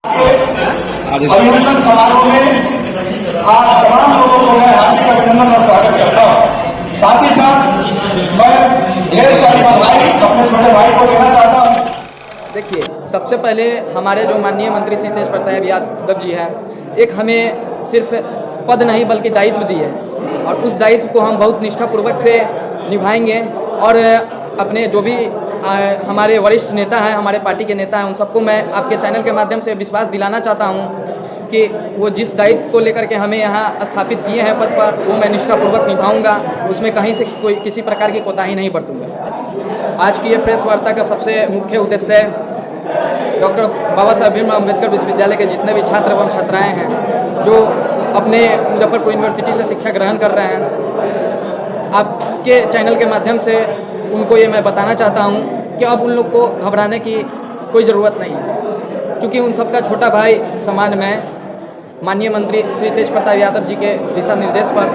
अभिनंदन समारोह में आज तमाम लोगों को मैं हार्दिक अभिनंदन और स्वागत करता हूँ। साथ ही साथ मैं ढेर सारी बधाई अपने छोटे भाई को देना चाहता हूँ। देखिए, सबसे पहले हमारे जो माननीय मंत्री श्री तेज प्रताप यादव जी हैं, एक हमें सिर्फ पद नहीं बल्कि दायित्व दी है और उस दायित्व को हम बहुत निष्ठापूर्वक से निभाएंगे और अपने जो भी हमारे वरिष्ठ नेता हैं, हमारे पार्टी के नेता हैं, उन सबको मैं आपके चैनल के माध्यम से विश्वास दिलाना चाहता हूं कि वो जिस दायित्व को लेकर के हमें यहाँ स्थापित किए हैं पद पर, वो मैं निष्ठापूर्वक निभाऊंगा। उसमें कहीं से कोई किसी प्रकार की कोताही नहीं बरतूंगा। आज की ये प्रेस वार्ता का सबसे मुख्य उद्देश्य डॉक्टर बाबा साहब भीमराव अम्बेडकर विश्वविद्यालय के जितने भी छात्र एवं छात्राएँ हैं जो अपने मुजफ्फरपुर यूनिवर्सिटी से शिक्षा ग्रहण कर रहे हैं, आपके चैनल के माध्यम से उनको ये मैं बताना चाहता हूँ कि अब उन लोग को घबराने की कोई ज़रूरत नहीं है, क्योंकि उन सबका छोटा भाई समान मैं माननीय मंत्री श्री तेज प्रताप यादव जी के दिशा निर्देश पर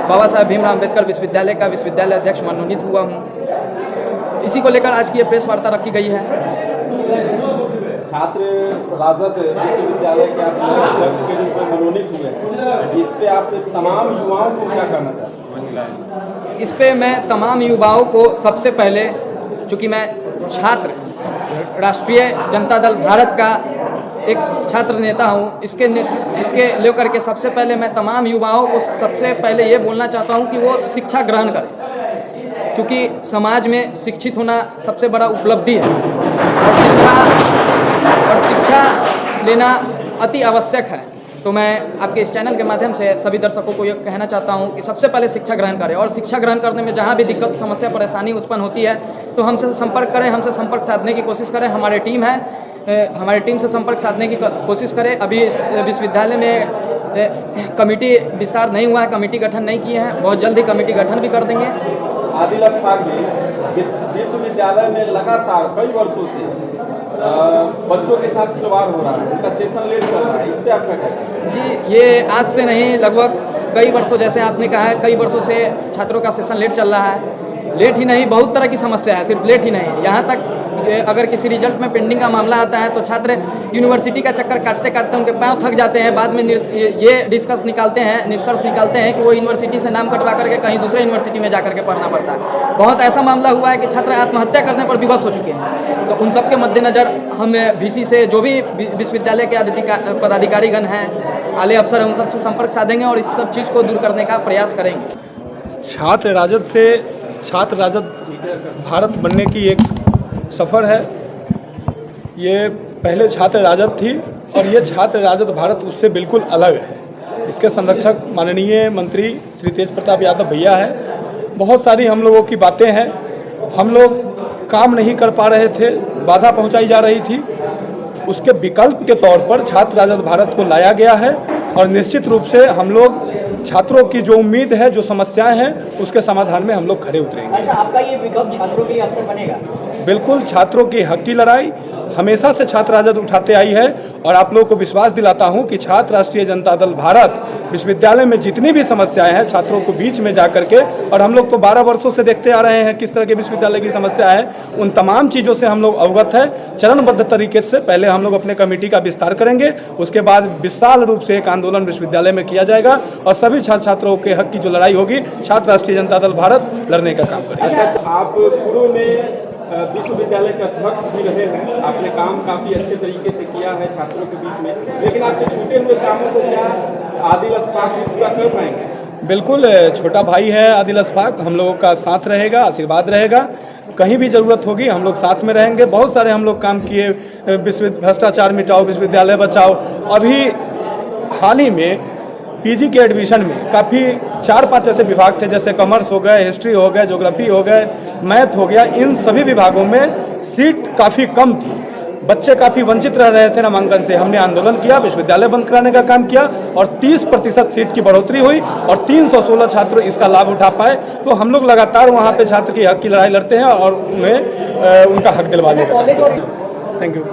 बाबा साहब भीमराव अम्बेडकर विश्वविद्यालय का विश्वविद्यालय अध्यक्ष मनोनीत हुआ हूँ। इसी को लेकर आज की ये प्रेस वार्ता रखी गई है। छात्र राजद विश्वविद्यालय के आप अध्यक्ष के रूप में मनोनीत हुए, इस पे आप तमाम युवाओं को क्या कहना चाहते हैं? इस पे मैं तमाम युवाओं को सबसे पहले, चूँकि मैं छात्र राष्ट्रीय जनता दल भारत का एक छात्र नेता हूँ, इसके लेकर के सबसे पहले मैं तमाम युवाओं को सबसे पहले ये बोलना चाहता हूँ कि वो शिक्षा ग्रहण करें, क्योंकि समाज में शिक्षित होना सबसे बड़ा उपलब्धि है और शिक्षा लेना अति आवश्यक है। तो मैं आपके इस चैनल के माध्यम से सभी दर्शकों को ये कहना चाहता हूँ कि सबसे पहले शिक्षा ग्रहण करें और शिक्षा ग्रहण करने में जहाँ भी दिक्कत, समस्या, परेशानी उत्पन्न होती है तो हमसे संपर्क करें, हमसे संपर्क साधने की कोशिश करें। हमारी टीम है, हमारी टीम से संपर्क साधने की कोशिश करें। अभी विश्वविद्यालय में कमेटी विस्तार नहीं हुआ है, कमेटी गठन नहीं किए हैं, बहुत जल्द ही कमेटी गठन भी कर देंगे। आदिल अशफाक विश्वविद्यालय में लगातार कई वर्षों से बच्चों के साथ खिलवाड़ हो रहा है, उनका सेशन लेट चल रहा है, इस पे आप क्या कहते हैं? जी, ये आज से नहीं, लगभग कई वर्षों, जैसे आपने कहा है, कई वर्षों से छात्रों का सेशन लेट चल रहा है। लेट ही नहीं, बहुत तरह की समस्या है, सिर्फ लेट ही नहीं। यहाँ तक अगर किसी रिजल्ट में पेंडिंग का मामला आता है तो छात्र यूनिवर्सिटी का चक्कर काटते काटते उनके पाँव थक जाते हैं। बाद में ये निष्कर्ष निकालते हैं कि वो यूनिवर्सिटी से नाम कटवा करके कहीं दूसरे यूनिवर्सिटी में जाकर के पढ़ना पड़ता है। बहुत ऐसा मामला हुआ है कि छात्र आत्महत्या करने पर विवश हो चुके हैं। तो उन सब के मद्देनज़र हम VC से जो भी विश्वविद्यालय के पदाधिकारीगण हैं, आले अफसर हैं, उन सबसे संपर्क साधेंगे और इस सब चीज़ को दूर करने का प्रयास करेंगे। छात्र राजद भारत बनने की एक सफ़र है। ये पहले छात्र राजद थी और ये छात्र राजद भारत उससे बिल्कुल अलग है। इसके संरक्षक माननीय मंत्री श्री तेज प्रताप यादव भैया है। बहुत सारी हम लोगों की बातें हैं, हम लोग काम नहीं कर पा रहे थे, बाधा पहुंचाई जा रही थी। उसके विकल्प के तौर पर छात्र राजद भारत को लाया गया है और निश्चित रूप से हम लोग छात्रों की जो उम्मीद है, जो समस्याएं हैं, उसके समाधान में हम लोग खड़े उतरेंगे। अच्छा, आपका ये विकल्प छात्रों के लिए अवसर बनेगा? बिल्कुल, छात्रों की हक की लड़ाई हमेशा से छात्र राजद उठाते आई है और आप लोगों को विश्वास दिलाता हूं कि छात्र राष्ट्रीय जनता दल भारत विश्वविद्यालय में जितनी भी समस्याएं हैं, छात्रों को बीच में जा करके, और हम लोग तो 12 वर्षों से देखते आ रहे हैं किस तरह के विश्वविद्यालय की समस्या है, उन तमाम चीज़ों से हम लोग अवगत है। चरणबद्ध तरीके से पहले हम लोग अपने कमेटी का विस्तार करेंगे, उसके बाद विशाल रूप से एक आंदोलन विश्वविद्यालय में किया जाएगा और सभी छात्र छात्रों के हक की जो लड़ाई होगी, छात्र राष्ट्रीय जनता दल भारत लड़ने का काम करेगा। आप पूर्व में विश्वविद्यालय के अध्यक्ष भी रहे हैं, आपने काम काफ़ी अच्छे तरीके से किया है छात्रों के बीच में, लेकिन आपके छूटे हुए कामों को क्या आदिल अशफाक भी पूरा कर पाएंगे? बिल्कुल, छोटा भाई है आदिल अशफाक, हम लोगों का साथ रहेगा, आशीर्वाद रहेगा। कहीं भी ज़रूरत होगी हम लोग साथ में रहेंगे। बहुत सारे हम लोग काम किए, भ्रष्टाचार मिटाओ, विश्वविद्यालय बचाओ। अभी हाल ही में PG के एडमिशन में काफ़ी 4-5 ऐसे विभाग थे, जैसे कॉमर्स हो गए, हिस्ट्री हो गए, ज्योग्राफी हो गए, मैथ हो गया। इन सभी विभागों में सीट काफ़ी कम थी, बच्चे काफ़ी वंचित रह रहे थे नामांकन से। हमने आंदोलन किया, विश्वविद्यालय बंद कराने का काम किया और 30% सीट की बढ़ोतरी हुई और 316 छात्र इसका लाभ उठा पाए। तो हम लोग लगातार वहाँ पे छात्र की हक की लड़ाई लड़ते हैं और उन्हें उनका हक दिलवाने का। Thank you.